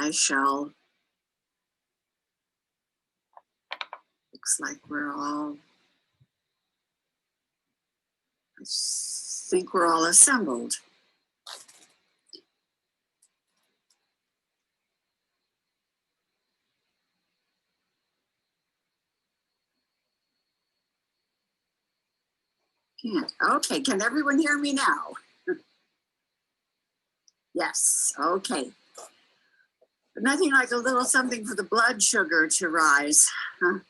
I shall. Looks like we're all, I think we're all assembled. Okay, can everyone hear me now? Yes, okay. Nothing like a little something for the blood sugar to rise. Huh?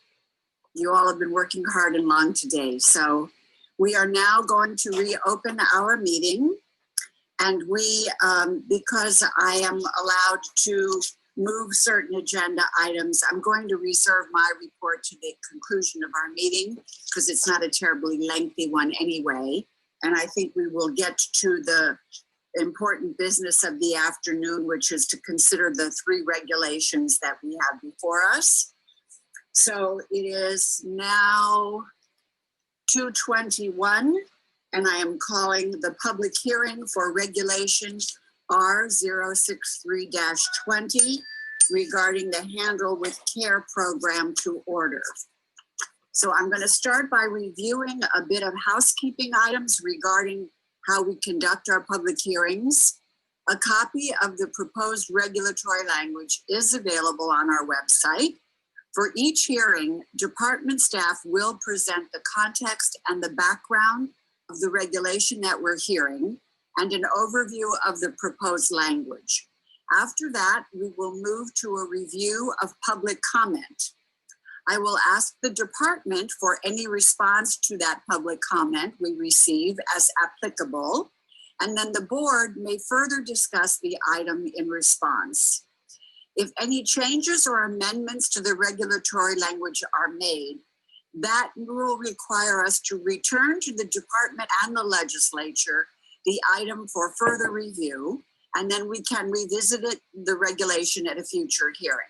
You all have been working hard and long today. So we are now going to reopen our meeting. And we, because I am allowed to move certain agenda items, I'm going to reserve my report to the conclusion of our meeting because it's not a terribly lengthy one anyway. And I think we will get to the important business of the afternoon, which is to consider the 3 regulations that we have before us. So it is now 2:21, and I am calling the public hearing for regulation R063-20 regarding the Handle with Care program to order. So I'm going to start by reviewing a bit of housekeeping items regarding how we conduct our public hearings. A copy of the proposed regulatory language is available on our website. For each hearing, department staff will present the context and the background of the regulation that we're hearing and an overview of the proposed language. After that, we will move to a review of public comment. I will ask the department for any response to that public comment we receive as applicable, and then the board may further discuss the item in response. If any changes or amendments to the regulatory language are made, that will require us to return to the department and the legislature the item for further review, and then we can revisit the regulation at a future hearing.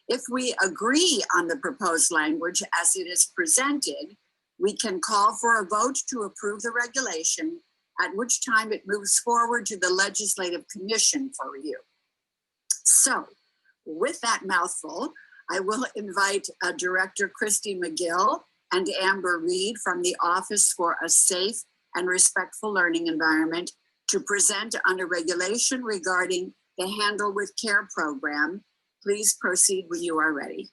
If we agree on the proposed language as it is presented, we can call for a vote to approve the regulation, at which time it moves forward to the Legislative Commission for review. So, with that mouthful, I will invite Director Christy McGill and Amber Reed from the Office for a Safe and Respectful Learning Environment to present on a regulation regarding the Handle with Care program. Please proceed when you are ready.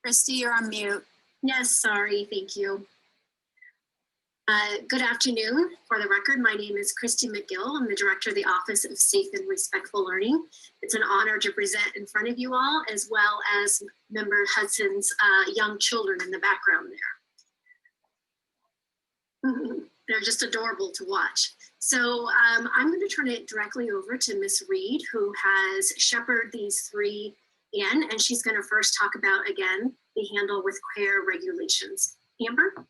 Christy, you're on mute. Yes, sorry, thank you. Good afternoon. For the record, my name is Christy McGill. I'm the Director of the Office of Safe and Respectful Learning. It's an honor to present in front of you all, as well as Member Hudson's young children in the background there. They're just adorable to watch. So I'm going to turn it directly over to Ms. Reed, who has shepherded these 3 in, and she's going to first talk about, again, the Handle with Care regulations. Amber?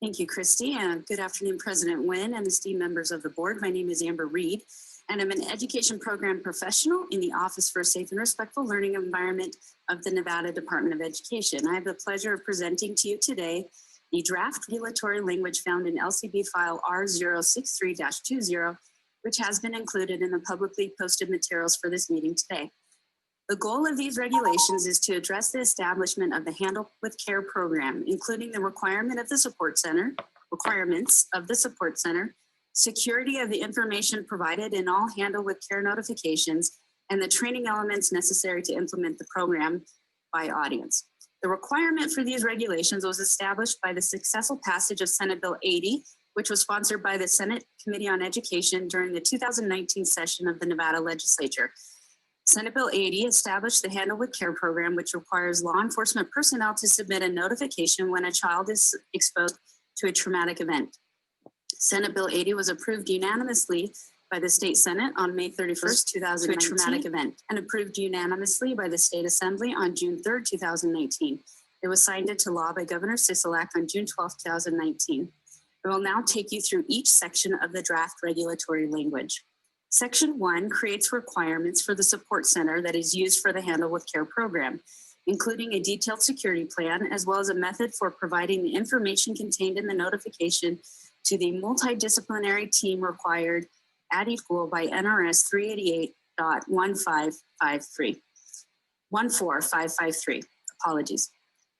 Thank you, Christy, and good afternoon, President Nguyen and esteemed members of the board. My name is Amber Reed, and I'm an education program professional in the Office for a Safe and Respectful Learning Environment of the Nevada Department of Education. I have the pleasure of presenting to you today the draft regulatory language found in LCB file R063-20, which has been included in the publicly posted materials for this meeting today. The goal of these regulations is to address the establishment of the Handle with Care program, including the requirements of the support center, security of the information provided in all Handle with Care notifications, and the training elements necessary to implement the program by audience. The requirement for these regulations was established by the successful passage of Senate Bill 80, which was sponsored by the Senate Committee on Education during the 2019 session of the Nevada Legislature. Senate Bill 80 established the Handle with Care program, which requires law enforcement personnel to submit a notification when a child is exposed to a traumatic event. Senate Bill 80 was approved unanimously by the State Senate on May 31st, 2019, to a traumatic event, and approved unanimously by the State Assembly on June 3rd, 2019. It was signed into law by Governor Sisolak on June 12th, 2019. I will now take you through each section of the draft regulatory language. Section 1 creates requirements for the support center that is used for the Handle with Care program, including a detailed security plan, as well as a method for providing the information contained in the notification to the multidisciplinary team required at equal by NRS 388.14553. Apologies.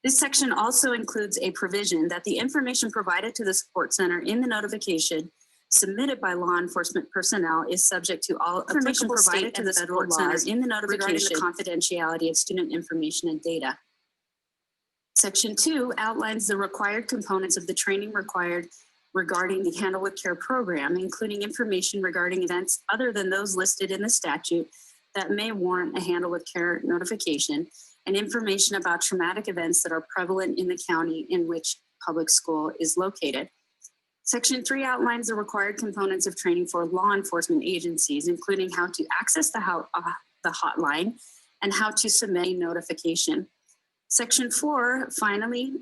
This section also includes a provision that the information provided to the support center in the notification submitted by law enforcement personnel is subject to all information provided to the support center in the notification regarding the confidentiality of student information and data. Section 2 outlines the required components of the training required regarding the Handle with Care program, including information regarding events other than those listed in the statute that may warrant a Handle with Care notification, and information about traumatic events that are prevalent in the county in which public school is located. Section 3 outlines the required components of training for law enforcement agencies, including how to access the hotline and how to submit a notification. Section 4 finally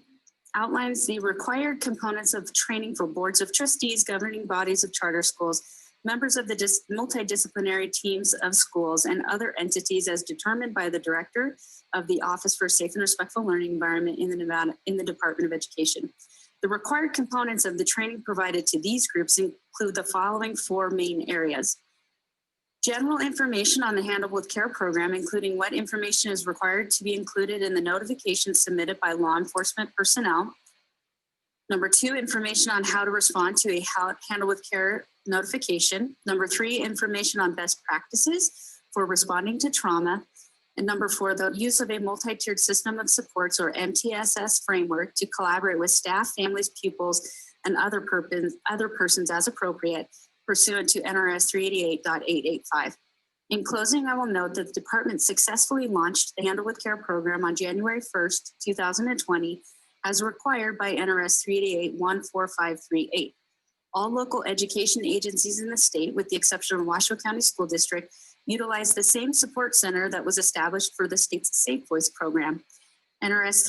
outlines the required components of training for boards of trustees, governing bodies of charter schools, members of the multidisciplinary teams of schools, and other entities as determined by the director of the Office for Safe and Respectful Learning Environment in the Department of Education. The required components of the training provided to these groups include the following 4 main areas. General information on the Handle with Care program, including what information is required to be included in the notification submitted by law enforcement personnel. Number 2, information on how to respond to a Handle with Care notification. Number 3, information on best practices for responding to trauma. And number 4, the use of a multi-tiered system of supports or MTSS framework to collaborate with staff, families, pupils, and other persons as appropriate, pursuant to NRS 388.885. In closing, I will note that the department successfully launched the Handle with Care program on January 1st, 2020, as required by NRS 388.14538. All local education agencies in the state, with the exception of Washoe County School District, utilize the same support center that was established for the state's Safe Voice program. NRS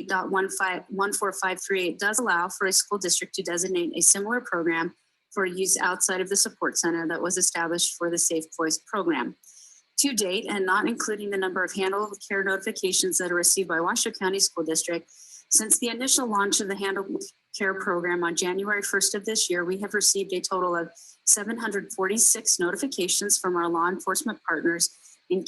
388.14538 does allow for a school district to designate a similar program for use outside of the support center that was established for the Safe Voice program. To date, and not including the number of Handle with Care notifications that are received by Washoe County School District, since the initial launch of the Handle with Care program on January 1st of this year, we have received a total of 746 notifications from our law enforcement partners in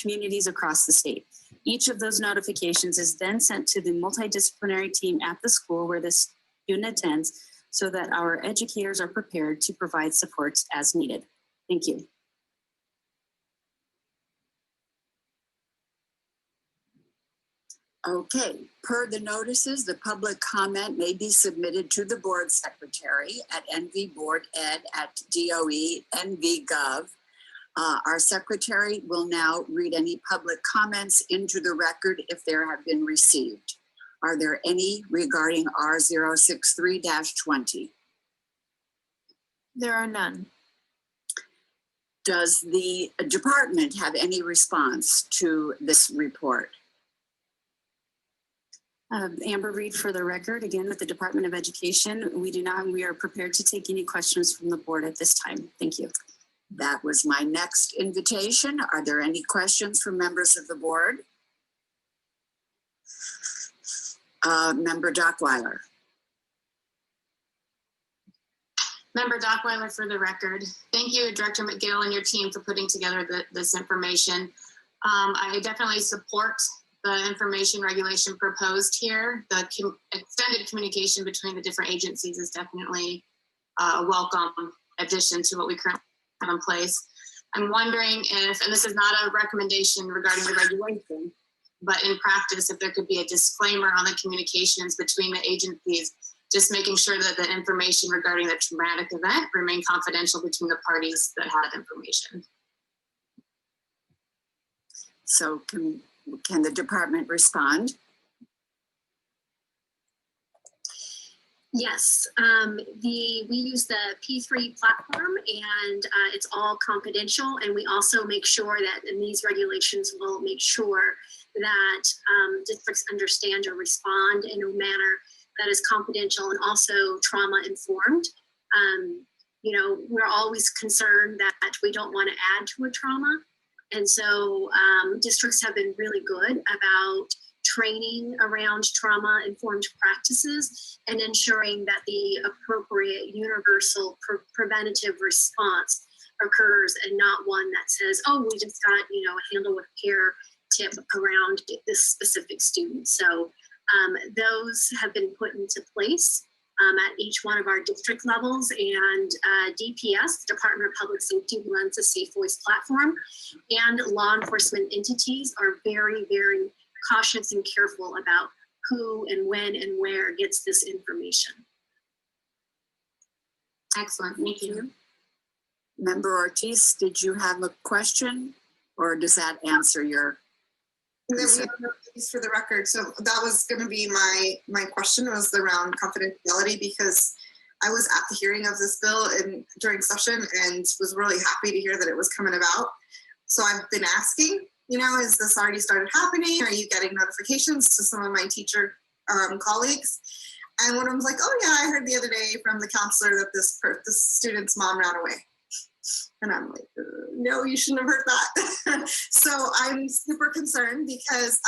communities across the state. Each of those notifications is then sent to the multidisciplinary team at the school where the student attends, so that our educators are prepared to provide supports as needed. Thank you. Okay, per the notices, the public comment may be submitted to the board secretary at nvboarded@doe.nv.gov. Our secretary will now read any public comments into the record if there have been received. Are there any regarding R063-20? There are none. Does the department have any response to this report? Amber Reed for the record, again with the Department of Education. We are prepared to take any questions from the board at this time. Thank you. That was my next invitation. Are there any questions from members of the board? Member Dockweiler. Member Dockweiler for the record. Thank you, Director McGill and your team for putting together this information. I definitely support the information regulation proposed here. The extended communication between the different agencies is definitely a welcome addition to what we currently have in place. I'm wondering if, and this is not a recommendation regarding the regulation, but in practice, if there could be a disclaimer on the communications between the agencies, just making sure that the information regarding the traumatic event remain confidential between the parties that have information. So can the department respond? Yes, we use the P3 platform and it's all confidential, and we also make sure that in these regulations will make sure that districts understand or respond in a manner that is confidential and also trauma informed. You know, we're always concerned that we don't want to add to a trauma. And so districts have been really good about training around trauma-informed practices, and ensuring that the appropriate universal preventative response occurs, and not one that says, oh, we just got, you know, a handle with care tip around this specific student. So those have been put into place at each one of our district levels, and DPS, Department of Public Safety, runs a Safe Voice platform, and law enforcement entities are very, very cautious and careful about who and when and where gets this information. Excellent, thank you. Member Ortiz, did you have a question, or does that answer your? For the record, so that was going to be my question, was around confidentiality, because I was at the hearing of this bill during session and was really happy to hear that it was coming about. So I've been asking, you know, has this already started happening? Are you getting notifications to some of my teacher colleagues? And one of them was like, oh yeah, I heard the other day from the counselor that this student's mom ran away. And I'm like, no, you shouldn't have heard that. So I'm super concerned because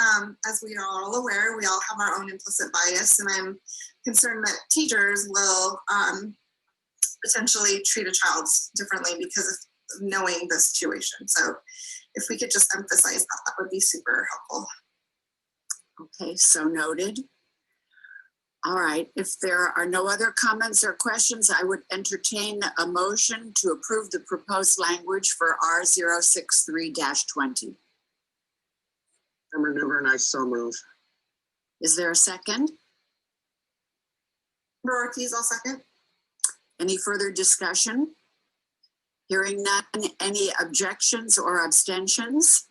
as we are all aware, we all have our own implicit bias, and I'm concerned that teachers will potentially treat a child differently because of knowing the situation. So if we could just emphasize that, that would be super helpful. Okay, so noted. All right, if there are no other comments or questions, I would entertain a motion to approve the proposed language for R063-20. Member Newbern, I so move. Is there a second? Member Ortiz, I'll second. Any further discussion? Hearing none, any objections or abstentions?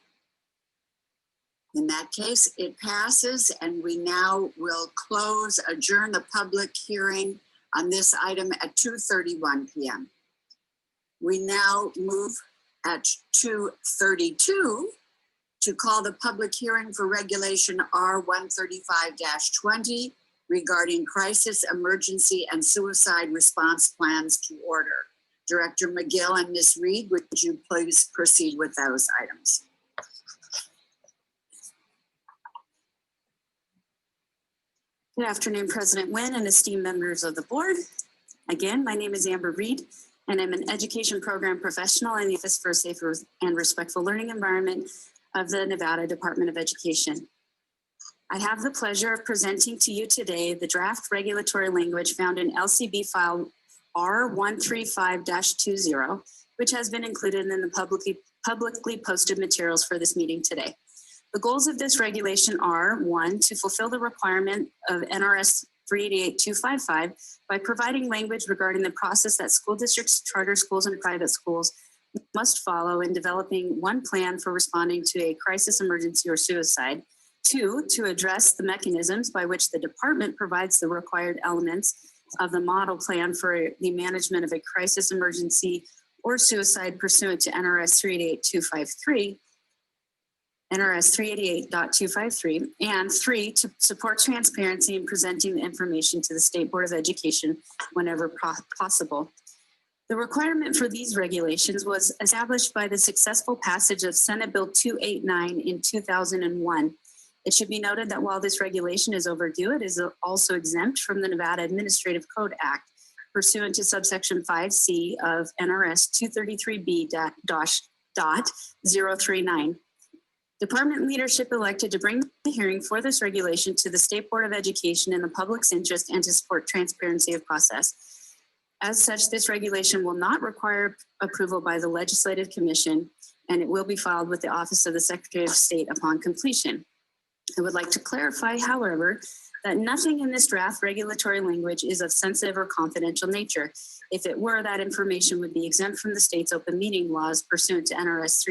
In that case, it passes, and we now will adjourn the public hearing on this item at 2:31 p.m. We now move at 2:32 to call the public hearing for regulation R135-20 regarding crisis, emergency, and suicide response plans to order. Director McGill and Ms. Reed, would you please proceed with those items? Good afternoon, President Nguyen and esteemed members of the board. Again, my name is Amber Reed, and I'm an education program professional in the Office for a Safer and Respectful Learning Environment of the Nevada Department of Education. I have the pleasure of presenting to you today the draft regulatory language found in LCB file R135-20, which has been included in the publicly posted materials for this meeting today. The goals of this regulation are: 1, to fulfill the requirement of NRS 388-255 by providing language regarding the process that school districts, charter schools, and private schools must follow in developing one plan for responding to a crisis, emergency, or suicide. 2, to address the mechanisms by which the department provides the required elements of the model plan for the management of a crisis, emergency, or suicide pursuant to NRS 388-253. NRS 388.253, and 3, to support transparency in presenting the information to the State Board of Education whenever possible. The requirement for these regulations was established by the successful passage of Senate Bill 289 in 2001. It should be noted that while this regulation is overdue, it is also exempt from the Nevada Administrative Code Act pursuant to subsection 5C of NRS 233B.039. Department leadership elected to bring the hearing for this regulation to the State Board of Education in the public's interest and to support transparency of process. As such, this regulation will not require approval by the Legislative Commission, and it will be filed with the Office of the Secretary of State upon completion. I would like to clarify, however, that nothing in this draft regulatory language is of sensitive or confidential nature. If it were, that information would be exempt from the state's open meeting laws pursuant to NRS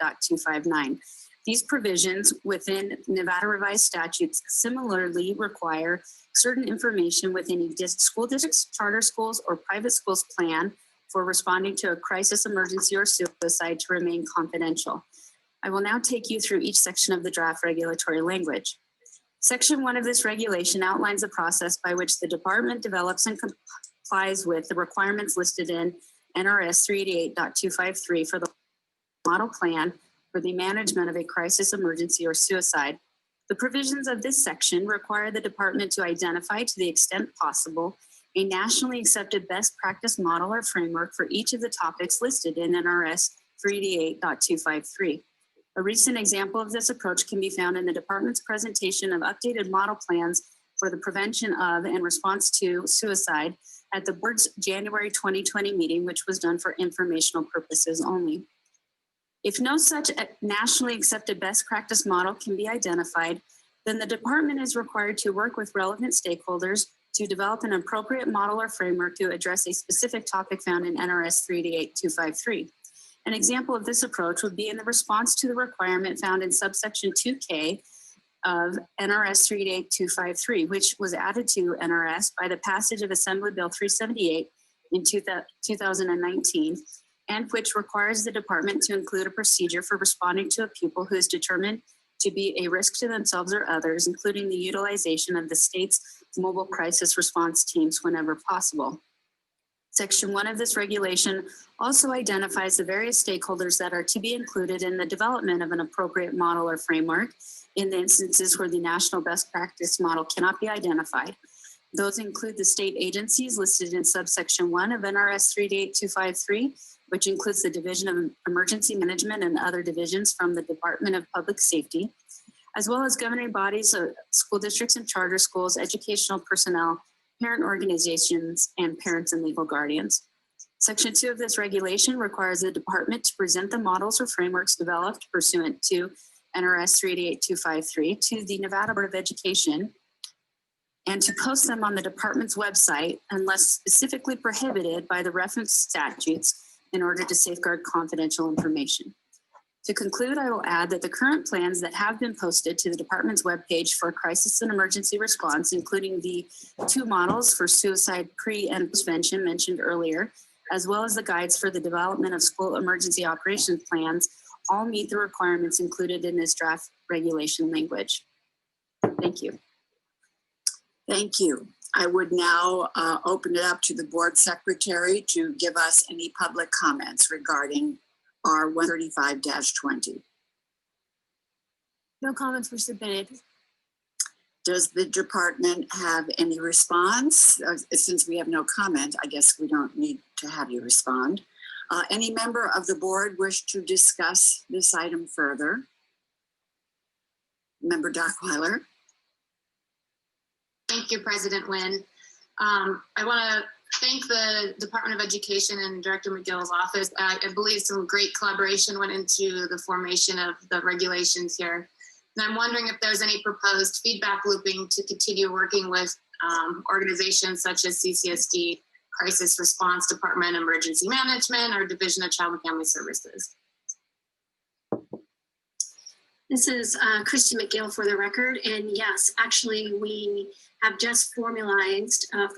388.259. These provisions within Nevada revised statutes similarly require certain information within a school district's, charter schools, or private schools plan for responding to a crisis, emergency, or suicide to remain confidential. I will now take you through each section of the draft regulatory language. Section 1 of this regulation outlines the process by which the department develops and complies with the requirements listed in NRS 388.253 for the model plan for the management of a crisis, emergency, or suicide. The provisions of this section require the department to identify, to the extent possible, a nationally accepted best practice model or framework for each of the topics listed in NRS 388.253. A recent example of this approach can be found in the department's presentation of updated model plans for the prevention of and response to suicide at the board's January 2020 meeting, which was done for informational purposes only. If no such nationally accepted best practice model can be identified, then the department is required to work with relevant stakeholders to develop an appropriate model or framework to address a specific topic found in NRS 388.253. An example of this approach would be in the response to the requirement found in subsection 2K of NRS 388.253, which was added to NRS by the passage of Assembly Bill 378 in 2019, and which requires the department to include a procedure for responding to a pupil who is determined to be a risk to themselves or others, including the utilization of the state's mobile crisis response teams whenever possible. Section 1 of this regulation also identifies the various stakeholders that are to be included in the development of an appropriate model or framework in the instances where the national best practice model cannot be identified. Those include the state agencies listed in subsection 1 of NRS 388.253, which includes the Division of Emergency Management and other divisions from the Department of Public Safety, as well as governing bodies of school districts and charter schools, educational personnel, parent organizations, and parents and legal guardians. Section 2 of this regulation requires the department to present the models or frameworks developed pursuant to NRS 388.253 to the Nevada Board of Education and to post them on the department's website unless specifically prohibited by the reference statutes in order to safeguard confidential information. To conclude, I will add that the current plans that have been posted to the department's webpage for crisis and emergency response, including the 2 models for suicide pre and prevention mentioned earlier, as well as the guides for the development of school emergency operations plans, all meet the requirements included in this draft regulation language. Thank you. Thank you. I would now open it up to the board secretary to give us any public comments regarding R 135-20. No comments were submitted. Does the department have any response? Since we have no comment, I guess we don't need to have you respond. Any member of the board wish to discuss this item further? Member Dockweiler. Thank you, President Nguyen. I want to thank the Department of Education and Director McGill's office. I believe some great collaboration went into the formation of the regulations here. And I'm wondering if there's any proposed feedback looping to continue working with organizations such as CCSD, Crisis Response Department, Emergency Management, or Division of Child and Family Services. This is Christy McGill for the record. And yes, actually, we have just formalized an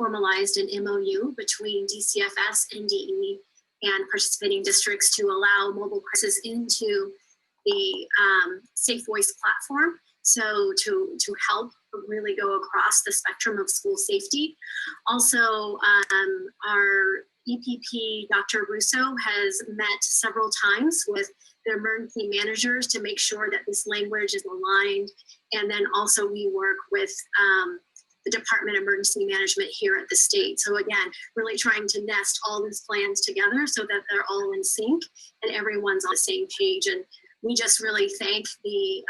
MOU between DCFS, NDE, and participating districts to allow mobile crisis into the Safe Voice platform. So to help really go across the spectrum of school safety. Also, our EPP, Dr. Russo, has met several times with the emergency managers to make sure that this language is aligned. And then also we work with the Department of Emergency Management here at the state. So again, really trying to nest all these plans together so that they're all in sync and everyone's on the same page. And we just really thank the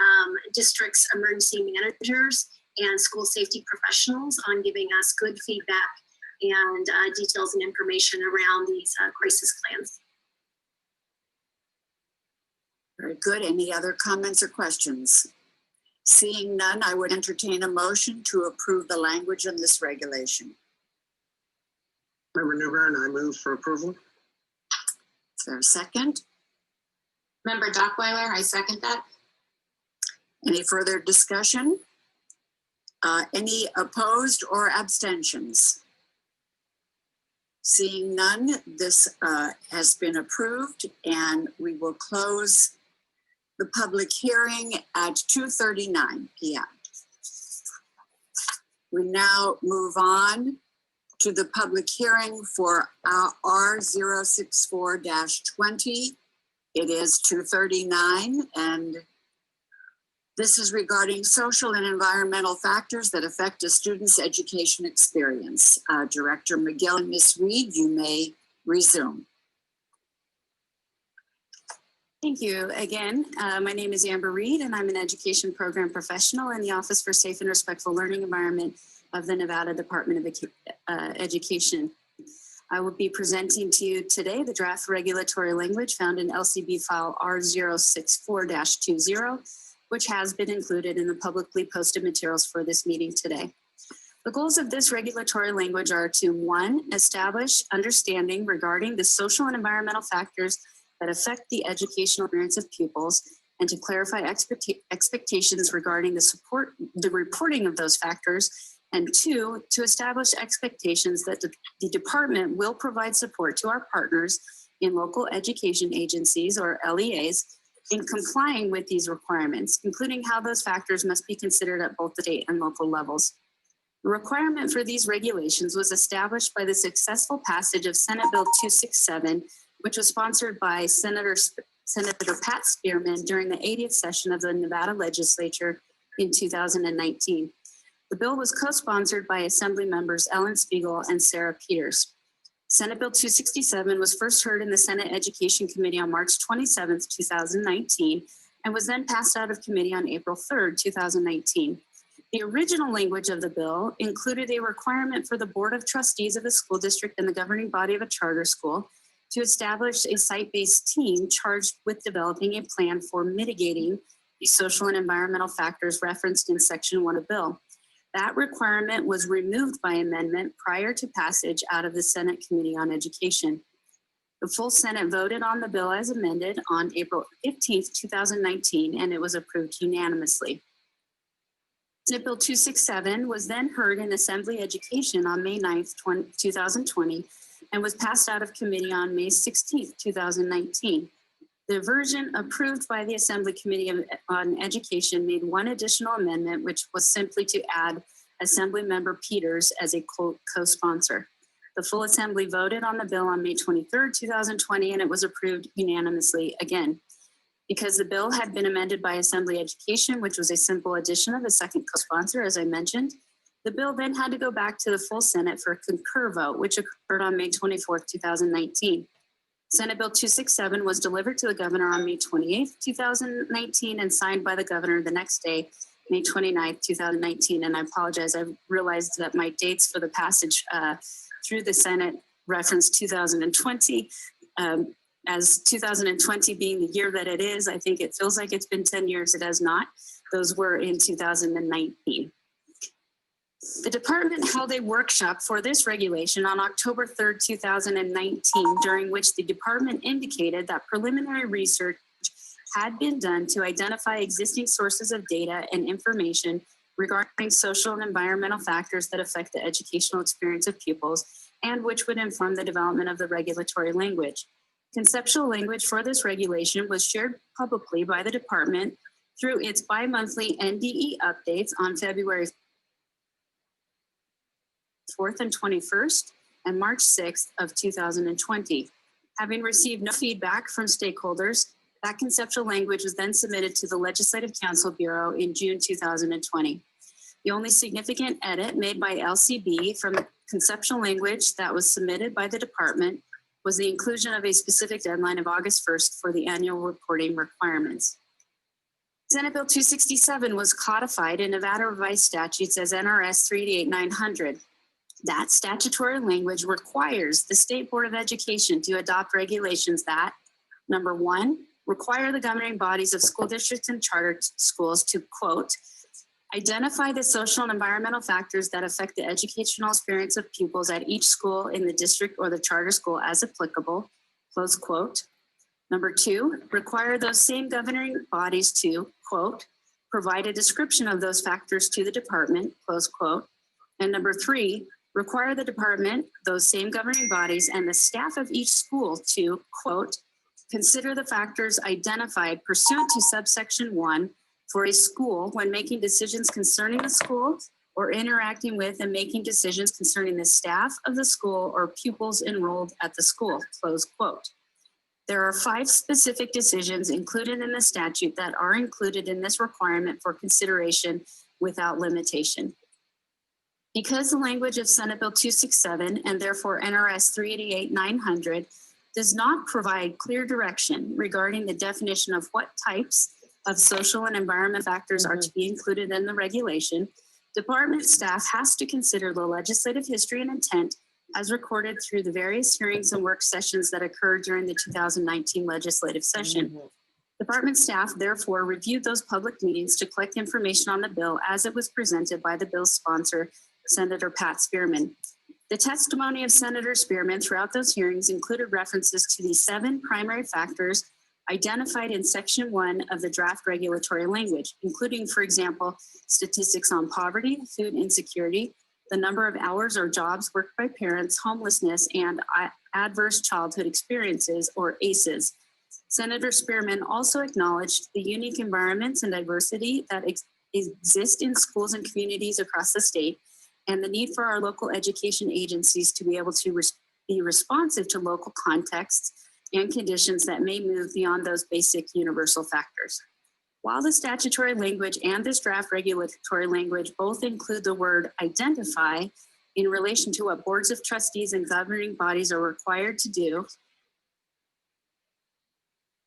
district's emergency managers and school safety professionals on giving us good feedback and details and information around these crisis plans. Very good. Any other comments or questions? Seeing none, I would entertain a motion to approve the language in this regulation. Member Newbern, I move for approval. Is there a second? Member Dockweiler, I second that. Any further discussion? Any opposed or abstentions? Seeing none, this has been approved, and we will close the public hearing at 2:39 p.m. We now move on to the public hearing for R064-20. It is 2:39, and This is regarding social and environmental factors that affect a student's education experience. Director McGill and Ms. Reed, you may resume. Thank you again. My name is Amber Reed, and I'm an education program professional in the Office for Safe and Respectful Learning Environment of the Nevada Department of Education. I will be presenting to you today the draft regulatory language found in LCB file R064-20, which has been included in the publicly posted materials for this meeting today. The goals of this regulatory language are to, 1, establish understanding regarding the social and environmental factors that affect the educational experience of pupils, and to clarify expectations regarding the reporting of those factors, and 2, to establish expectations that the department will provide support to our partners in local education agencies, or LEAs, in complying with these requirements, including how those factors must be considered at both the state and local levels. The requirement for these regulations was established by the successful passage of Senate Bill 267, which was sponsored by Senator Pat Spearman during the 80th session of the Nevada legislature in 2019. The bill was co-sponsored by Assembly members Ellen Spiegel and Sarah Peters. Senate Bill 267 was first heard in the Senate Education Committee on March 27, 2019, and was then passed out of committee on April 3, 2019. The original language of the bill included a requirement for the Board of Trustees of the school district and the governing body of a charter school to establish a site-based team charged with developing a plan for mitigating the social and environmental factors referenced in Section 1 of the bill. That requirement was removed by amendment prior to passage out of the Senate Committee on Education. The full Senate voted on the bill as amended on April 15, 2019, and it was approved unanimously. Senate Bill 267 was then heard in Assembly Education on May 9, 2020, and was passed out of committee on May 16, 2019. The version approved by the Assembly Committee on Education made one additional amendment, which was simply to add Assembly Member Peters as a co-sponsor. The full Assembly voted on the bill on May 23, 2020, and it was approved unanimously again. Because the bill had been amended by Assembly Education, which was a simple addition of a second co-sponsor, as I mentioned, the bill then had to go back to the full Senate for a concur vote, which occurred on May 24, 2019. Senate Bill 267 was delivered to the governor on May 28, 2019, and signed by the governor the next day, May 29, 2019. And I apologize, I realized that my dates for the passage through the Senate referenced 2020. As 2020 being the year that it is, I think it feels like it's been 10 years. It has not. Those were in 2019. The department held a workshop for this regulation on October 3rd, 2019, during which the department indicated that preliminary research had been done to identify existing sources of data and information regarding social and environmental factors that affect the educational experience of pupils, and which would inform the development of the regulatory language. Conceptual language for this regulation was shared publicly by the department through its bi-monthly NDE updates on February 4th and 21st and March 6th of 2020. Having received no feedback from stakeholders, that conceptual language was then submitted to the Legislative Council Bureau in June 2020. The only significant edit made by LCB from the conceptual language that was submitted by the department was the inclusion of a specific deadline of August 1st for the annual reporting requirements. Senate Bill 267 was codified in Nevada Revised Statutes as NRS 38900. That statutory language requires the State Board of Education to adopt regulations that, number 1, require the governing bodies of school districts and charter schools to, quote, identify the social and environmental factors that affect the educational experience of pupils at each school in the district or the charter school as applicable, close quote. Number 2, require those same governing bodies to, quote, provide a description of those factors to the department, close quote. And number 3, require the department, those same governing bodies, and the staff of each school to, quote, consider the factors identified pursuant to subsection 1 for a school when making decisions concerning the school or interacting with and making decisions concerning the staff of the school or pupils enrolled at the school, close quote. There are 5 specific decisions included in the statute that are included in this requirement for consideration without limitation. Because the language of Senate Bill 267 and therefore NRS 388-900 does not provide clear direction regarding the definition of what types of social and environmental factors are to be included in the regulation, department staff has to consider the legislative history and intent as recorded through the various hearings and work sessions that occurred during the 2019 legislative session. Department staff therefore reviewed those public meetings to collect information on the bill as it was presented by the bill's sponsor, Senator Pat Spearman. The testimony of Senator Spearman throughout those hearings included references to the 7 primary factors identified in Section 1 of the draft regulatory language, including, for example, statistics on poverty, food insecurity, the number of hours or jobs worked by parents, homelessness, and adverse childhood experiences, or ACEs. Senator Spearman also acknowledged the unique environments and diversity that exist in schools and communities across the state, and the need for our local education agencies to be able to be responsive to local contexts and conditions that may move beyond those basic universal factors. While the statutory language and this draft regulatory language both include the word identify in relation to what boards of trustees and governing bodies are required to do,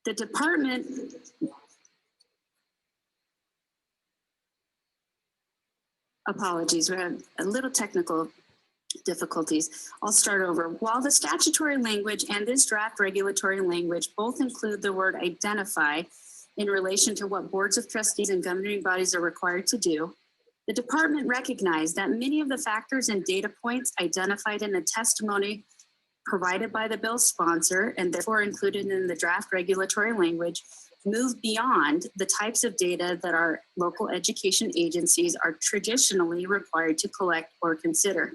the department apologies, we have a little technical difficulties. I'll start over. While the statutory language and this draft regulatory language both include the word identify in relation to what boards of trustees and governing bodies are required to do, the department recognized that many of the factors and data points identified in the testimony provided by the bill's sponsor and therefore included in the draft regulatory language move beyond the types of data that our local education agencies are traditionally required to collect or consider.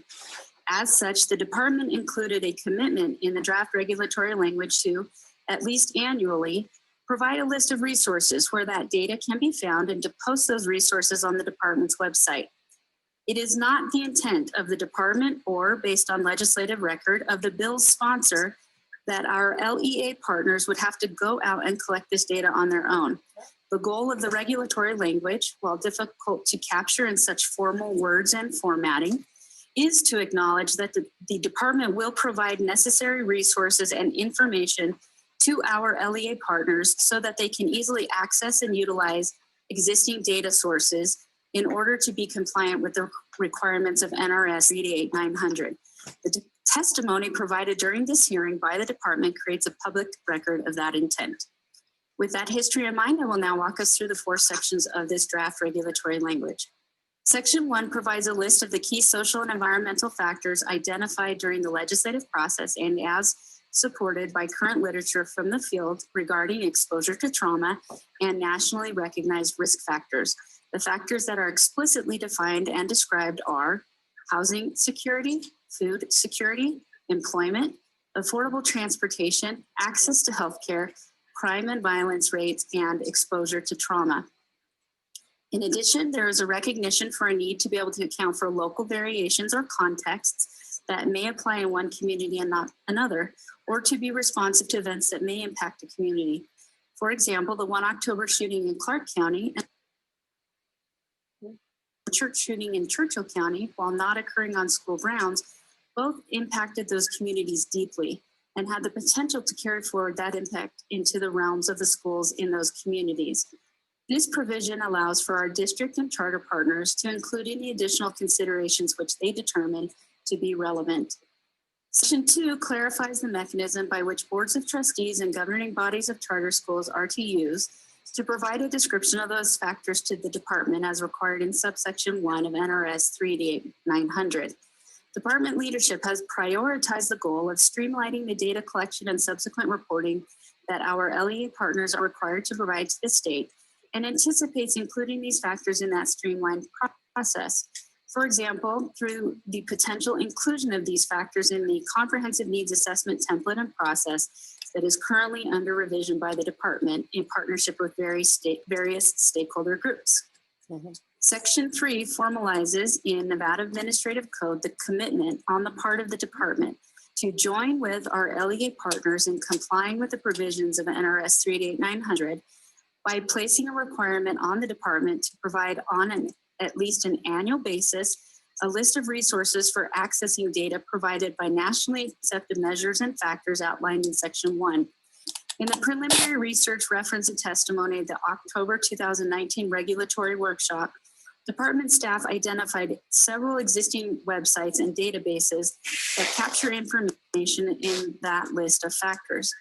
As such, the department included a commitment in the draft regulatory language to, at least annually, provide a list of resources where that data can be found and to post those resources on the department's website. It is not the intent of the department or, based on legislative record, of the bill's sponsor that our LEA partners would have to go out and collect this data on their own. The goal of the regulatory language, while difficult to capture in such formal words and formatting, is to acknowledge that the department will provide necessary resources and information to our LEA partners so that they can easily access and utilize existing data sources in order to be compliant with the requirements of NRS 38900. The testimony provided during this hearing by the department creates a public record of that intent. With that history in mind, I will now walk us through the 4 sections of this draft regulatory language. Section 1 provides a list of the key social and environmental factors identified during the legislative process and as supported by current literature from the field regarding exposure to trauma and nationally recognized risk factors. The factors that are explicitly defined and described are housing security, food security, employment, affordable transportation, access to healthcare, crime and violence rates, and exposure to trauma. In addition, there is a recognition for a need to be able to account for local variations or contexts that may apply in one community and not another, or to be responsive to events that may impact the community. For example, the 1 October shooting in Clark County and the church shooting in Churchill County, while not occurring on school grounds, both impacted those communities deeply and had the potential to carry forward that impact into the realms of the schools in those communities. This provision allows for our district and charter partners to include any additional considerations which they determine to be relevant. Section 2 clarifies the mechanism by which boards of trustees and governing bodies of charter schools are to use to provide a description of those factors to the department as required in subsection 1 of NRS 38900. Department leadership has prioritized the goal of streamlining the data collection and subsequent reporting that our LEA partners are required to provide to the state and anticipates including these factors in that streamlined process. For example, through the potential inclusion of these factors in the comprehensive needs assessment template and process that is currently under revision by the department in partnership with various stakeholder groups. Section 3 formalizes in Nevada Administrative Code the commitment on the part of the department to join with our LEA partners in complying with the provisions of NRS 38900 by placing a requirement on the department to provide on at least an annual basis a list of resources for accessing data provided by nationally accepted measures and factors outlined in Section 1. In the preliminary research reference and testimony of the October 2019 regulatory workshop, department staff identified several existing websites and databases that capture information in that list of factors.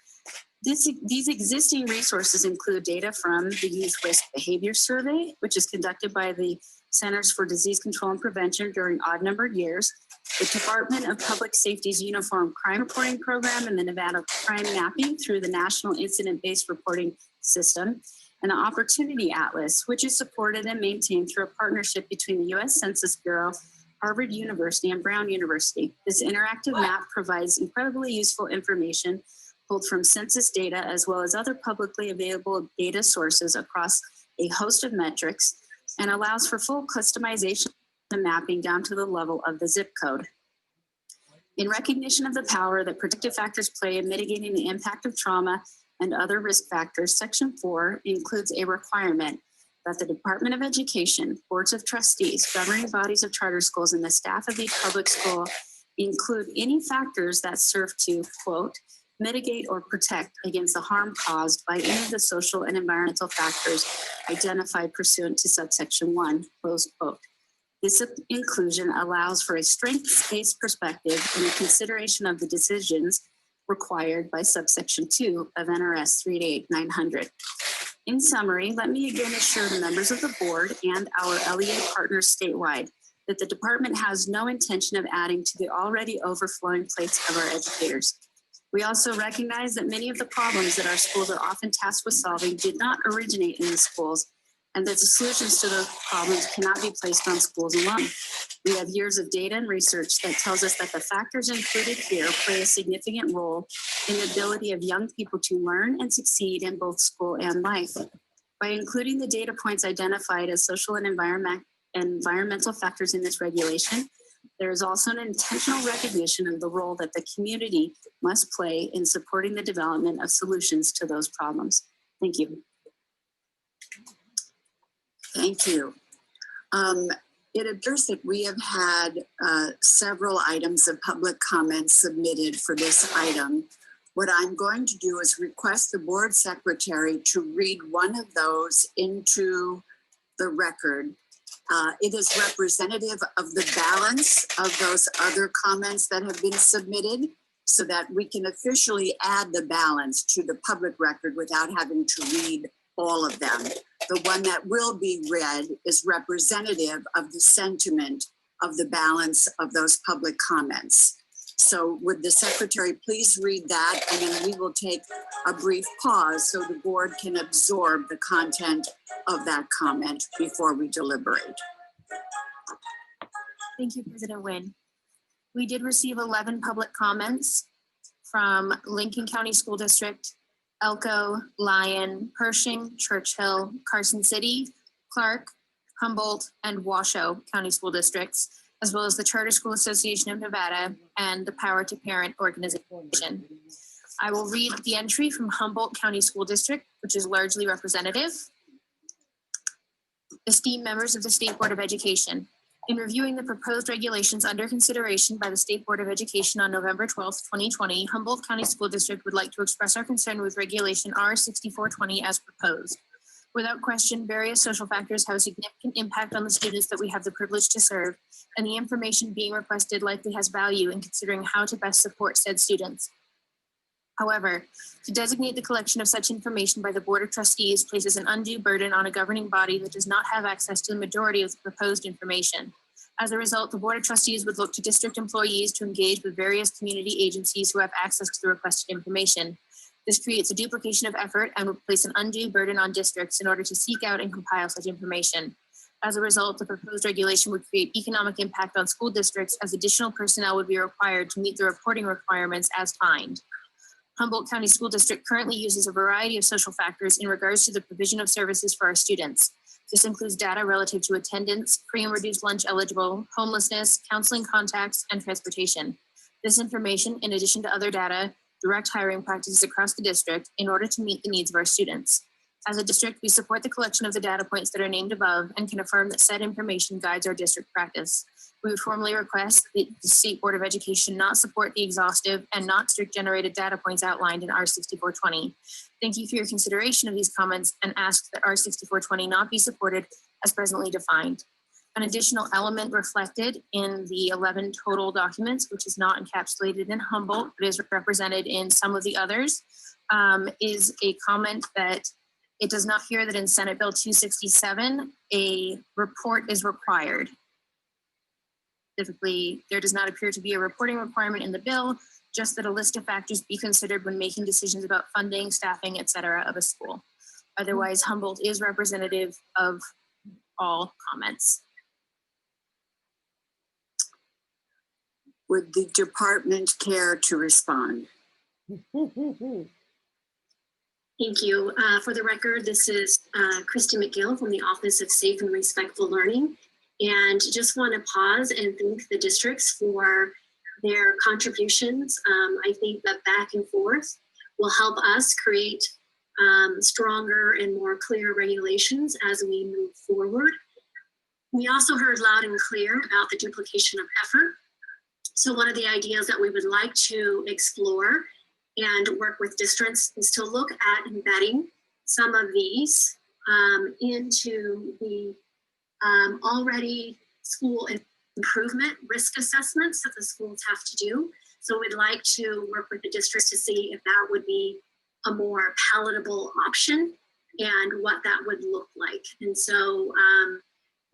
These existing resources include data from the Youth Risk Behavior Survey, which is conducted by the Centers for Disease Control and Prevention during odd-numbered years, the Department of Public Safety's Uniform Crime Reporting Program, and the Nevada Crime Mapping through the National Incident-Based Reporting System, and the Opportunity Atlas, which is supported and maintained through a partnership between the U.S. Census Bureau, Harvard University, and Brown University. This interactive map provides incredibly useful information pulled from census data as well as other publicly available data sources across a host of metrics, and allows for full customization and mapping down to the level of the zip code. In recognition of the power that protective factors play in mitigating the impact of trauma and other risk factors, Section 4 includes a requirement that the Department of Education, boards of trustees, governing bodies of charter schools, and the staff of each public school include any factors that serve to, quote, mitigate or protect against the harm caused by any of the social and environmental factors identified pursuant to subsection 1, close quote. This inclusion allows for a strengths-based perspective in the consideration of the decisions required by subsection 2 of NRS 38900. In summary, let me again assure the members of the board and our LEA partners statewide that the department has no intention of adding to the already overflowing plates of our educators. We also recognize that many of the problems that our schools are often tasked with solving did not originate in the schools, and that the solutions to those problems cannot be placed on schools alone. We have years of data and research that tells us that the factors included here play a significant role in the ability of young people to learn and succeed in both school and life. By including the data points identified as social and environmental factors in this regulation, there is also an intentional recognition of the role that the community must play in supporting the development of solutions to those problems. Thank you. Thank you. It appears that we have had several items of public comment submitted for this item. What I'm going to do is request the board secretary to read one of those into the record. It is representative of the balance of those other comments that have been submitted so that we can officially add the balance to the public record without having to read all of them. The one that will be read is representative of the sentiment of the balance of those public comments. So would the secretary please read that, and then we will take a brief pause so the board can absorb the content of that comment before we deliberate. Thank you, President Nguyen. We did receive 11 public comments from Lincoln County School District, Elko, Lyon, Pershing, Churchill, Carson City, Clark, Humboldt, and Washoe County School Districts, as well as the Charter School Association of Nevada and the Power to Parent organization. I will read the entry from Humboldt County School District, which is largely representative. Esteemed members of the State Board of Education, in reviewing the proposed regulations under consideration by the State Board of Education on November 12, 2020, Humboldt County School District would like to express our concern with Regulation R6420 as proposed. Without question, various social factors have a significant impact on the students that we have the privilege to serve, and the information being requested likely has value in considering how to best support said students. However, to designate the collection of such information by the Board of Trustees places an undue burden on a governing body that does not have access to the majority of the proposed information. As a result, the Board of Trustees would look to district employees to engage with various community agencies who have access to the requested information. This creates a duplication of effort and would place an undue burden on districts in order to seek out and compile such information. As a result, the proposed regulation would create economic impact on school districts as additional personnel would be required to meet the reporting requirements as defined. Humboldt County School District currently uses a variety of social factors in regards to the provision of services for our students. This includes data relative to attendance, free and reduced lunch eligible, homelessness, counseling contacts, and transportation. This information, in addition to other data, direct hiring practices across the district in order to meet the needs of our students. As a district, we support the collection of the data points that are named above and can affirm that said information guides our district practice. We would formally request that the State Board of Education not support the exhaustive and not strict generated data points outlined in R6420. Thank you for your consideration of these comments and ask that R6420 not be supported as presently defined. An additional element reflected in the 11 total documents, which is not encapsulated in Humboldt, but is represented in some of the others, is a comment that it does not appear that in Senate Bill 267, a report is required. Specifically, there does not appear to be a reporting requirement in the bill, just that a list of factors be considered when making decisions about funding, staffing, et cetera, of a school. Otherwise, Humboldt is representative of all comments. Would the department care to respond? Thank you. For the record, this is Christy McGill from the Office of Safe and Respectful Learning. And just want to pause and thank the districts for their contributions. I think that back and forth will help us create stronger and more clear regulations as we move forward. We also heard loud and clear about the duplication of effort. So one of the ideas that we would like to explore and work with districts is to look at embedding some of these into the already school improvement risk assessments that the schools have to do. So we'd like to work with the district to see if that would be a more palatable option and what that would look like. And so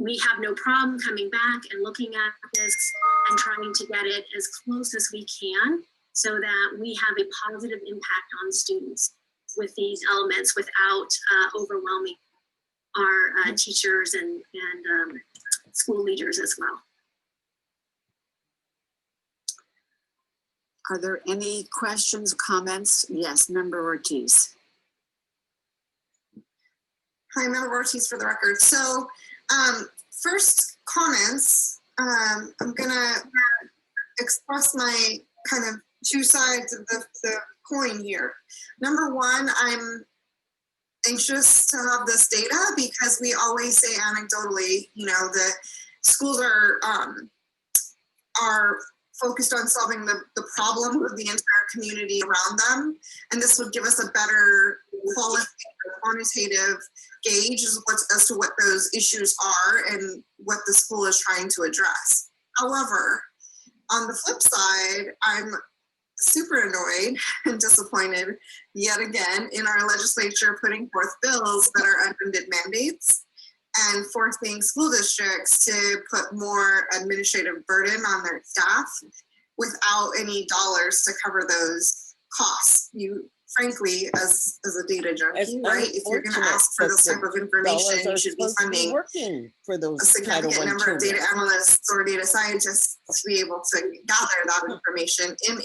we have no problem coming back and looking at this and trying to get it as close as we can so that we have a positive impact on students with these elements without overwhelming our teachers and school leaders as well. Are there any questions, comments? Yes, Member Ortiz. Hi, Member Ortiz for the record. So first comments, I'm gonna express my kind of two sides of the coin here. Number one, I'm anxious to have this data because we always say anecdotally, you know, that schools are focused on solving the problem of the entire community around them. And this would give us a better quantitative gauge as to what those issues are and what the school is trying to address. However, on the flip side, I'm super annoyed and disappointed yet again in our legislature putting forth bills that are unfunded mandates and forcing school districts to put more administrative burden on their staff without any dollars to cover those costs. You, frankly, as a data junkie, right? If you're going to ask for this type of information, you should be funding for those a significant number of data analysts or data scientists to be able to gather that information in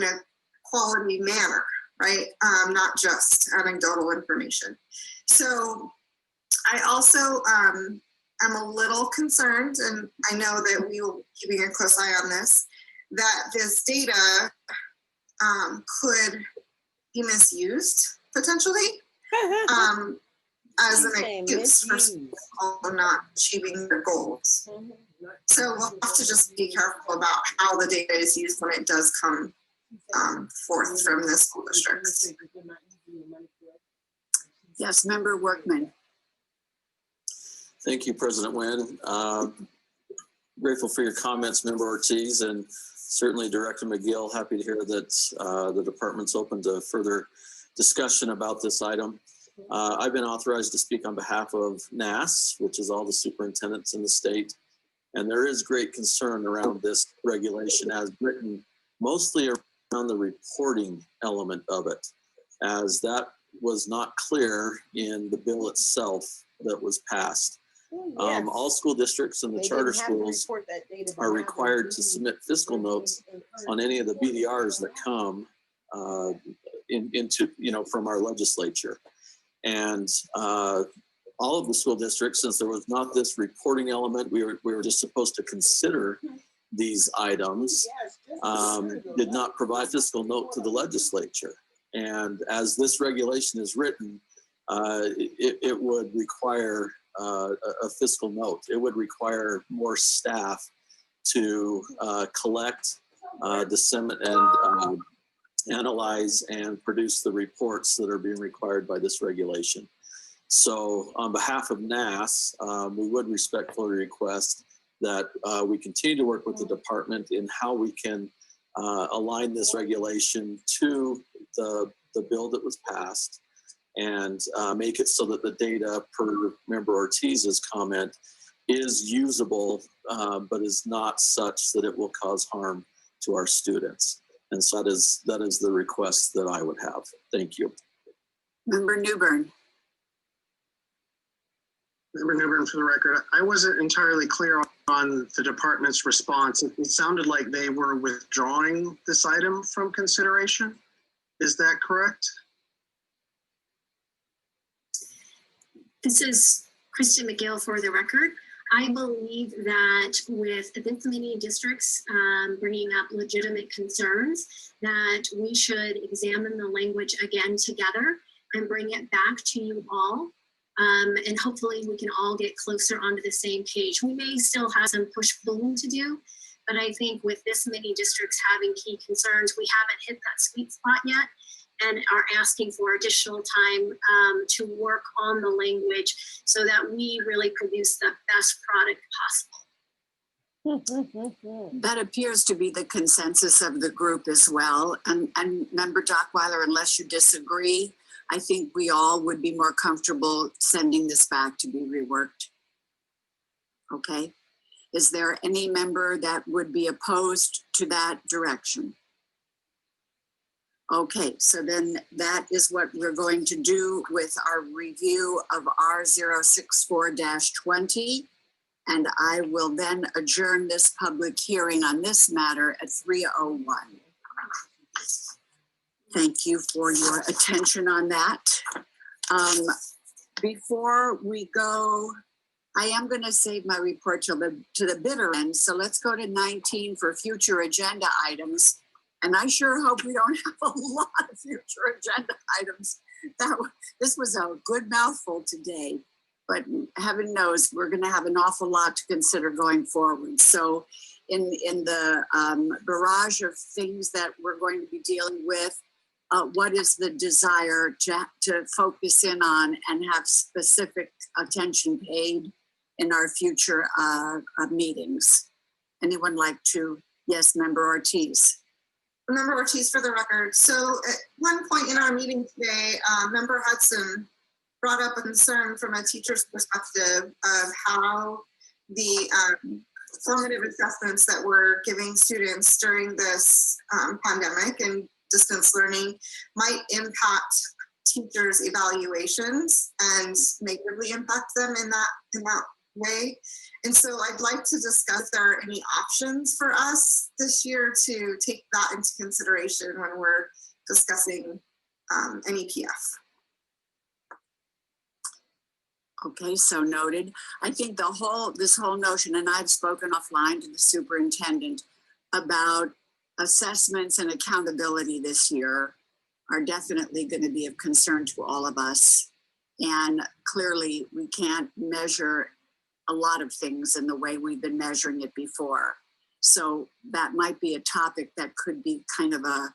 a quality manner, right? Not just anecdotal information. So I also am a little concerned, and I know that we will be keeping a close eye on this, that this data could be misused potentially as an excuse for schools also not achieving their goals. So we'll have to just be careful about how the data is used when it does come forth from the school districts. Yes, Member Workman. Thank you, President Nguyen. Grateful for your comments, Member Ortiz, and certainly Director McGill. Happy to hear that the department's open to further discussion about this item. I've been authorized to speak on behalf of NAS, which is all the superintendents in the state. And there is great concern around this regulation as written, mostly around the reporting element of it, as that was not clear in the bill itself that was passed. Yes. All school districts and the charter schools are required to submit fiscal notes on any of the BDRs that come into, you know, from our legislature. And all of the school districts, since there was not this reporting element, we were just supposed to consider these items did not provide fiscal note to the legislature. And as this regulation is written, it would require a fiscal note. It would require more staff to collect, disseminate, and analyze and produce the reports that are being required by this regulation. So on behalf of NAS, we would respectfully request that we continue to work with the department in how we can align this regulation to the bill that was passed and make it so that the data, per Member Ortiz's comment, is usable, but is not such that it will cause harm to our students. And so that is the request that I would have. Thank you. Member Newbern. Member Newbern, for the record, I wasn't entirely clear on the department's response. It sounded like they were withdrawing this item from consideration. Is that correct? This is Kristen McGill for the record. I believe that with this many districts bringing up legitimate concerns, that we should examine the language again together and bring it back to you all. And hopefully we can all get closer onto the same page. We may still have some push-pulling to do, but I think with this many districts having key concerns, we haven't hit that sweet spot yet and are asking for additional time to work on the language so that we really produce the best product possible. That appears to be the consensus of the group as well. And Member Dockweiler, unless you disagree, I think we all would be more comfortable sending this back to be reworked. Okay. Is there any member that would be opposed to that direction? Okay, so then that is what we're going to do with our review of R064-20. And I will then adjourn this public hearing on this matter at 3:01. Thank you for your attention on that. Before we go, I am going to save my report to the bitter end. So let's go to 19 for future agenda items. And I sure hope we don't have a lot of future agenda items. This was a good mouthful today, but heaven knows we're going to have an awful lot to consider going forward. So in the barrage of things that we're going to be dealing with, what is the desire to focus in on and have specific attention paid in our future meetings? Anyone like to? Yes, Member Ortiz. Member Ortiz, for the record. So at one point in our meeting today, Member Hudson brought up a concern from a teacher's perspective of how the formative assessments that we're giving students during this pandemic and distance learning might impact teachers' evaluations and negatively impact them in that way. And so I'd like to discuss if there are any options for us this year to take that into consideration when we're discussing NEPF. Okay, so noted. I think this whole notion, and I've spoken offline to the superintendent about assessments and accountability this year, are definitely going to be of concern to all of us. And clearly we can't measure a lot of things in the way we've been measuring it before. So that might be a topic that could be kind of a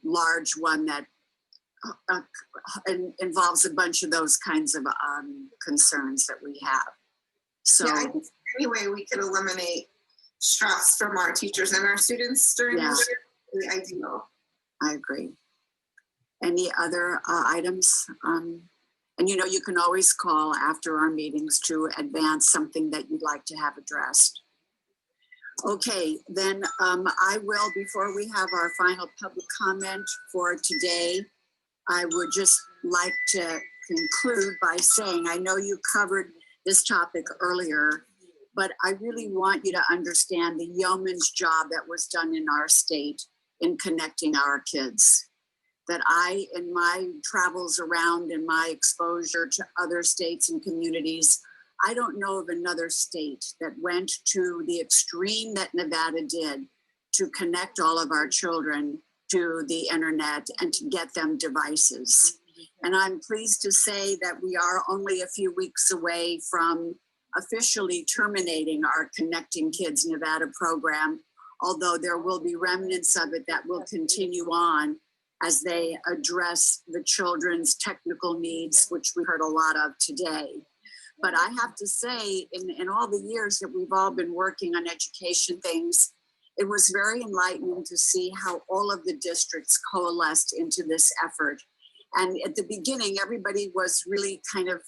large one that involves a bunch of those kinds of concerns that we have. So yeah, I think any way we could eliminate stress from our teachers and our students during this year would be ideal. I agree. Any other items? And you can always call after our meetings to advance something that you'd like to have addressed. Okay, then I will, before we have our final public comment for today, I would just like to conclude by saying, I know you covered this topic earlier, but I really want you to understand the yeoman's job that was done in our state in connecting our kids. That I, in my travels around and my exposure to other states and communities, I don't know of another state that went to the extreme that Nevada did to connect all of our children to the internet and to get them devices. And I'm pleased to say that we are only a few weeks away from officially terminating our Connecting Kids Nevada program, although there will be remnants of it that will continue on as they address the children's technical needs, which we heard a lot of today. But I have to say, in all the years that we've all been working on education things, it was very enlightening to see how all of the districts coalesced into this effort. And at the beginning, everybody was really kind of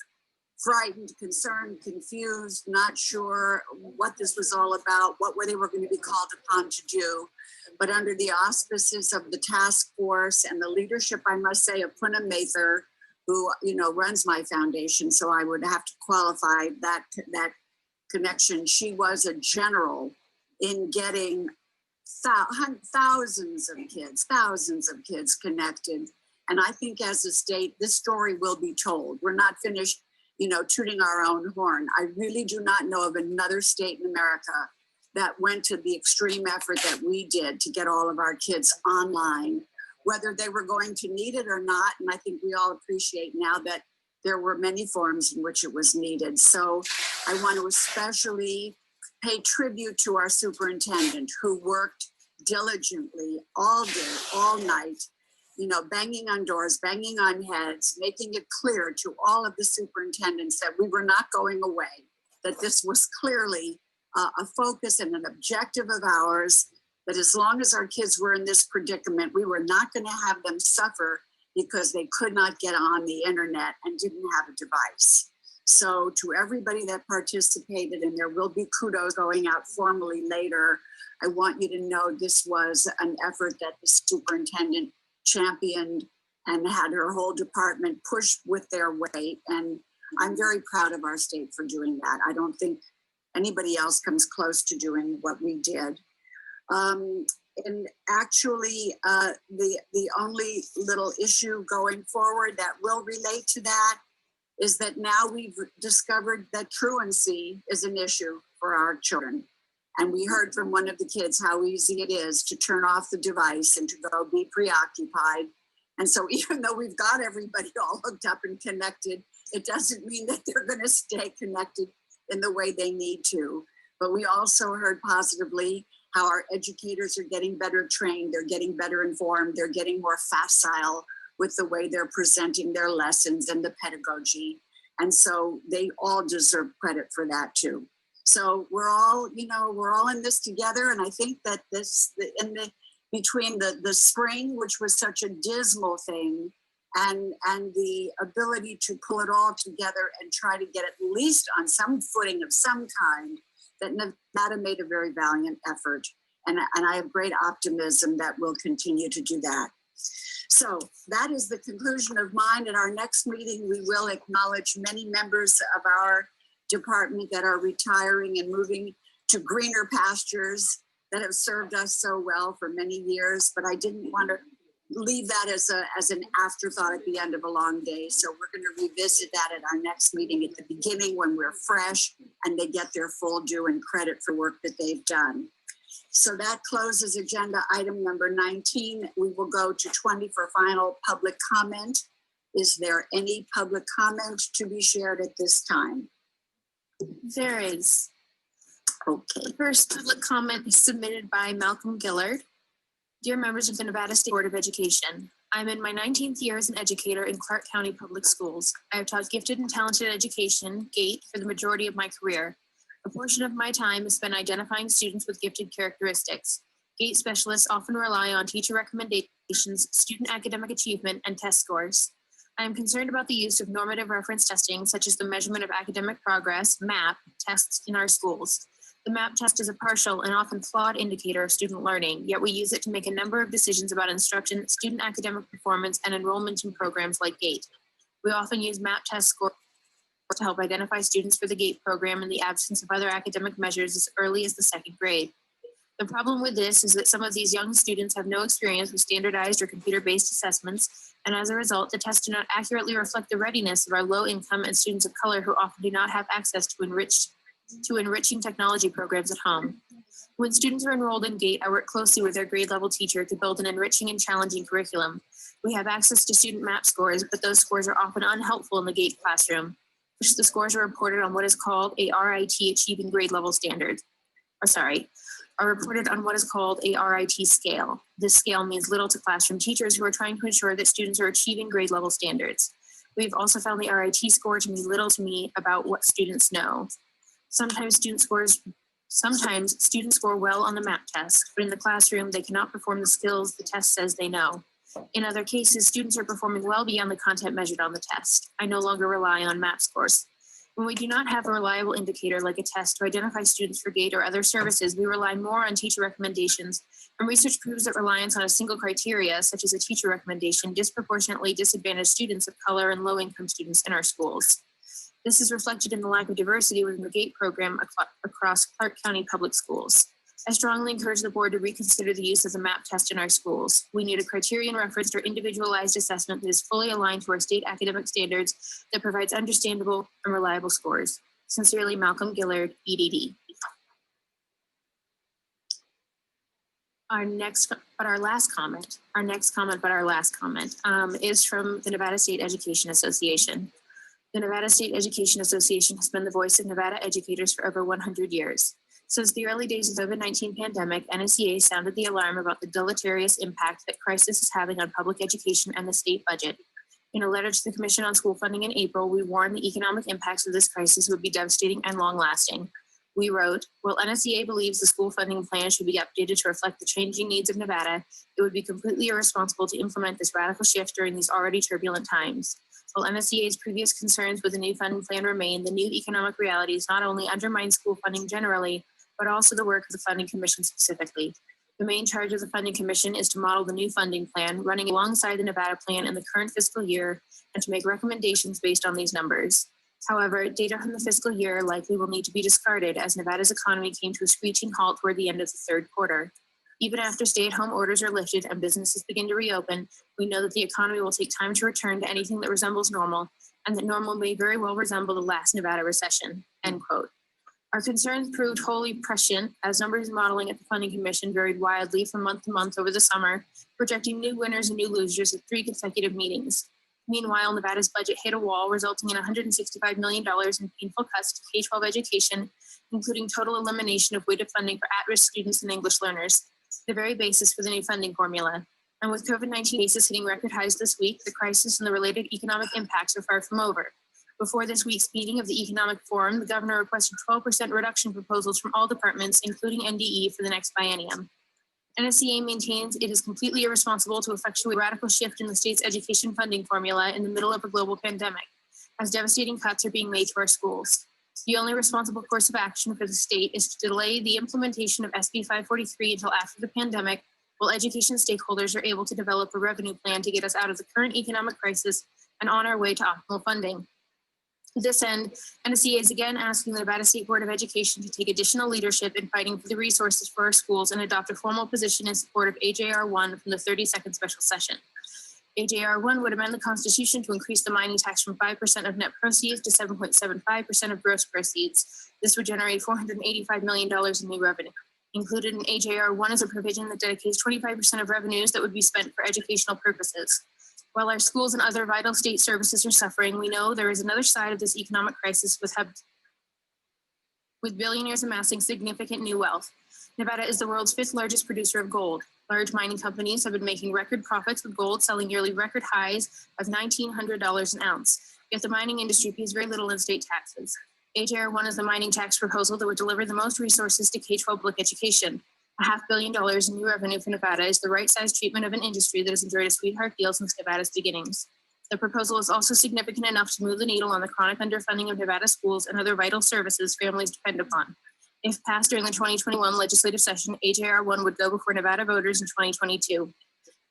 frightened, concerned, confused, not sure what this was all about, what they were going to be called upon to do. But under the auspices of the task force and the leadership, I must say, of Puna Mather, who runs my foundation, so I would have to qualify that connection. She was a general in getting thousands of kids connected. And I think as a state, this story will be told. We're not finished, tooting our own horn. I really do not know of another state in America that went to the extreme effort that we did to get all of our kids online, whether they were going to need it or not. And I think we all appreciate now that there were many forms in which it was needed. So I want to especially pay tribute to our superintendent, who worked diligently all day, all night, banging on doors, banging on heads, making it clear to all of the superintendents that we were not going away, that this was clearly a focus and an objective of ours, that as long as our kids were in this predicament, we were not going to have them suffer because they could not get on the internet and didn't have a device. So to everybody that participated, and there will be kudos going out formally later, I want you to know this was an effort that the superintendent championed and had her whole department push with their weight. And I'm very proud of our state for doing that. I don't think anybody else comes close to doing what we did. And actually, the only little issue going forward that will relate to that is that now we've discovered that truancy is an issue for our children. And we heard from one of the kids how easy it is to turn off the device and to go be preoccupied. And so even though we've got everybody all hooked up and connected, it doesn't mean that they're going to stay connected in the way they need to. But we also heard positively how our educators are getting better trained, they're getting better informed, they're getting more facile with the way they're presenting their lessons and the pedagogy. And so they all deserve credit for that too. So we're all in this together. And I think that between the spring, which was such a dismal thing, and the ability to pull it all together and try to get at least on some footing of some kind, that Nevada made a very valiant effort. And I have great optimism that we'll continue to do that. So that is the conclusion of mine. At our next meeting, we will acknowledge many members of our department that are retiring and moving to greener pastures that have served us so well for many years. But I didn't want to leave that as an afterthought at the end of a long day. So we're going to revisit that at our next meeting at the beginning when we're fresh and they get their full due and credit for work that they've done. So that closes agenda item number 19. We will go to 20 for final public comment. Is there any public comment to be shared at this time? There is. Okay. The first public comment is submitted by Malcolm Gillard. Dear members of the Nevada State Board of Education, I'm in my 19th year as an educator in Clark County Public Schools. I have taught gifted and talented education, GATE, for the majority of my career. A portion of my time is spent identifying students with gifted characteristics. GATE specialists often rely on teacher recommendations, student academic achievement, and test scores. I am concerned about the use of normative reference testing, such as the measurement of academic progress, MAP, tests in our schools. The MAP test is a partial and often flawed indicator of student learning, yet we use it to make a number of decisions about instruction, student academic performance, and enrollment in programs like GATE. We often use MAP test scores to help identify students for the GATE program in the absence of other academic measures as early as the second grade. The problem with this is that some of these young students have no experience with standardized or computer-based assessments, and as a result, the tests do not accurately reflect the readiness of our low-income and students of color who often do not have access to enriching technology programs at home. When students are enrolled in GATE, I work closely with their grade level teacher to build an enriching and challenging curriculum. We have access to student MAP scores, but those scores are often unhelpful in the GATE classroom. The scores are reported on what is called a RIT achieving grade level standard. Are reported on what is called a RIT scale. This scale means little to classroom teachers who are trying to ensure that students are achieving grade level standards. We've also found the RIT score to mean little to me about what students know. Sometimes students score well on the MAP test, but in the classroom, they cannot perform the skills the test says they know. In other cases, students are performing well beyond the content measured on the test. I no longer rely on MAP scores. When we do not have a reliable indicator like a test to identify students for GATE or other services, we rely more on teacher recommendations, and research proves that reliance on a single criteria, such as a teacher recommendation, disproportionately disadvantages students of color and low-income students in our schools. This is reflected in the lack of diversity within the GATE program across Clark County public schools. I strongly encourage the board to reconsider the use of the MAP test in our schools. We need a criterion referenced or individualized assessment that is fully aligned to our state academic standards that provides understandable and reliable scores. Sincerely, Malcolm Gillard, EDD. Our last comment is from the Nevada State Education Association. The Nevada State Education Association has been the voice of Nevada educators for over 100 years. Since the early days of the COVID-19 pandemic, NSEA sounded the alarm about the deleterious impact that crisis is having on public education and the state budget. In a letter to the Commission on School Funding in April, we warned the economic impacts of this crisis would be devastating and long-lasting. We wrote, while NSEA believes the school funding plan should be updated to reflect the changing needs of Nevada, it would be completely irresponsible to implement this radical shift during these already turbulent times. While NSEA's previous concerns with the new funding plan remain, the new economic realities not only undermine school funding generally, but also the work of the Funding Commission specifically. The main charge of the Funding Commission is to model the new funding plan, running alongside the Nevada plan in the current fiscal year, and to make recommendations based on these numbers. However, data from the fiscal year likely will need to be discarded as Nevada's economy came to a screeching halt toward the end of the third quarter. Even after stay-at-home orders are lifted and businesses begin to reopen, we know that the economy will take time to return to anything that resembles normal, and that normal may very well resemble the last Nevada recession, end quote. Our concerns proved wholly prescient as numbers modeling at the Funding Commission varied wildly from month to month over the summer, projecting new winners and new losers at 3 consecutive meetings. Meanwhile, Nevada's budget hit a wall, resulting in $165 million in painful cuts to K-12 education, including total elimination of weighted funding for at-risk students and English learners, the very basis for the new funding formula. And with COVID-19 cases hitting record highs this week, the crisis and the related economic impacts are far from over. Before this week's meeting of the Economic Forum, the governor requested 12% reduction proposals from all departments, including NDE, for the next biennium. NSEA maintains it is completely irresponsible to effectuate a radical shift in the state's education funding formula in the middle of a global pandemic, as devastating cuts are being made to our schools. The only responsible course of action for the state is to delay the implementation of SB 543 until after the pandemic, while education stakeholders are able to develop a revenue plan to get us out of the current economic crisis and on our way to optimal funding. To this end, NSEA is again asking the Nevada State Board of Education to take additional leadership in fighting for the resources for our schools and adopt a formal position in support of AJR 1 from the 32nd special session. AJR 1 would amend the Constitution to increase the mining tax from 5% of net proceeds to 7.75% of gross proceeds. This would generate $485 million in new revenue. Included in AJR 1 is a provision that dedicates 25% of revenues that would be spent for educational purposes. While our schools and other vital state services are suffering, we know there is another side of this economic crisis with billionaires amassing significant new wealth. Nevada is the world's 5th largest producer of gold. Large mining companies have been making record profits with gold selling nearly record highs of $1,900 an ounce. Yet the mining industry pays very little in state taxes. AJR 1 is the mining tax proposal that would deliver the most resources to K-12 public education. $500 million in new revenue for Nevada is the right-sized treatment of an industry that has enjoyed a sweetheart deal since Nevada's beginnings. The proposal is also significant enough to move the needle on the chronic underfunding of Nevada schools and other vital services families depend upon. If passed during the 2021 legislative session, AJR 1 would go before Nevada voters in 2022.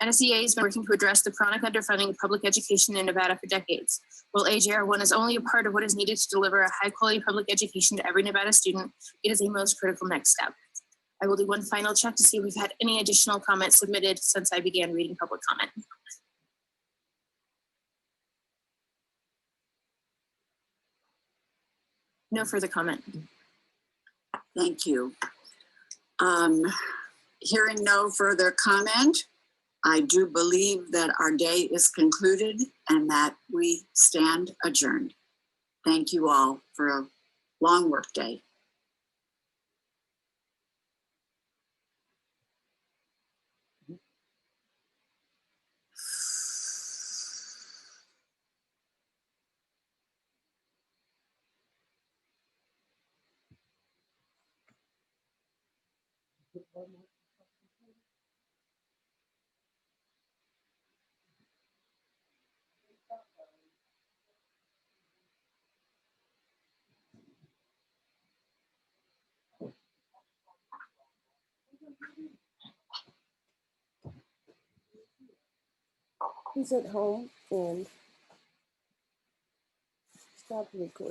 NSEA has been working to address the chronic underfunding of public education in Nevada for decades. While AJR 1 is only a part of what is needed to deliver a high-quality public education to every Nevada student, it is a most critical next step. I will do one final check to see if we've had any additional comments submitted since I began reading public comment. No further comment. Thank you. Hearing no further comment, I do believe that our day is concluded and that we stand adjourned. Thank you all for a long work day. He's at home and stopped recording.